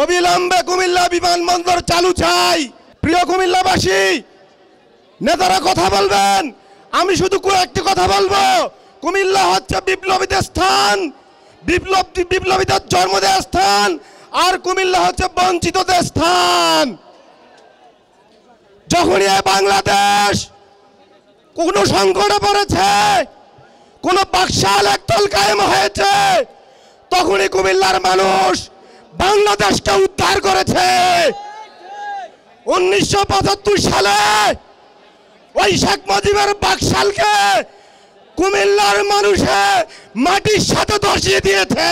অবিলম্বে কুমিল্লা বিমানবন্দর চালু চাই। প্রিয় কুমিল্লাবাসী, নেতারা কথা বলবেন, আমি শুধু একটি কথা বলবো, কুমিল্লা হচ্ছে বিপ্লবীদের স্থান, বিপ্লবীদের জন্মদেয় স্থান, আর কুমিল্লা হচ্ছে বঞ্চিতদের স্থান। যখনই বাংলাদেশ কোন সংকটে পড়েছে, কোন বাকশাল একদল কায়েম হয়েছে, তখনই কুমিল্লার মানুষ বাংলাদেশকে উদ্ধার করেছে। 1975 সালে ওই শেখ মুজিবের বাকশালকে কুমিল্লার মানুষে মাটির সাথে ধসিয়ে দিয়েছে।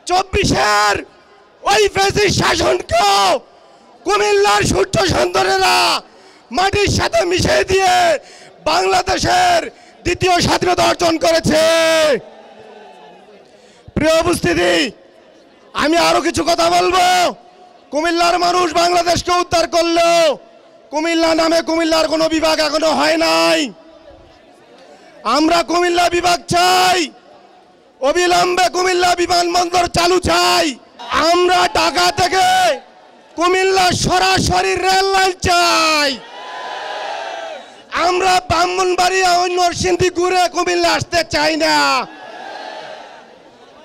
24-এর ওই ফ্যাসিস্ট শাসনকে কুমিল্লার সূর্য সন্তানেরা মাটির সাথে মিশিয়ে দিয়ে বাংলাদেশের দ্বিতীয় স্বাধীনতা অর্জন করেছে। প্রিয় উপস্থিতি, আমি আরো কিছু কথা বলবো। কুমিল্লার মানুষ বাংলাদেশকে উদ্ধার করলো, কুমিল্লা নামে কুমিল্লার কোনো বিভাগ এখনো হয় নাই। আমরা কুমিল্লা বিভাগ চাই, অবিলম্বে কুমিল্লা বিমানবন্দর চালু চাই। আমরা ঢাকা থেকে কুমিল্লা সরাসরি রেল লাইন চাই। আমরা ব্রাহ্মণবাড়িয়া ও নরসিংদী ঘুরে কুমিল্লা আসতে চাই না।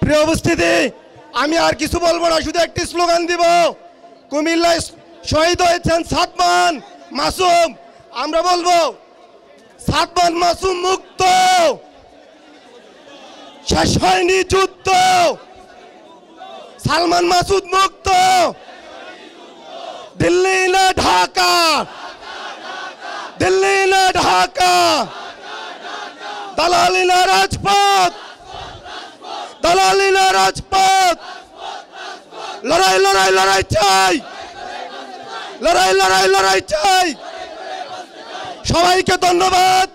প্রিয় উপস্থিতি, আমি আর কিছু বলবো না, শুধু একটি স্লোগান দিব। কুমিল্লায় শহীদ হয়েছেন সাদমান মাসুম, আমরা বলবো সাদমান মাসুম মুক্ত, শেষ হয়নি যুদ্ধ, সালমান মাসুদ মুক্ত, দিল্লি না ঢাকা, দিল্লি না ঢাকা, দালালি না রাজপথ, দালালি না রাজপথ, লড়াই লড়াই লড়াই চাই, লড়াই লড়াই লড়াই চাই। সবাইকে ধন্যবাদ।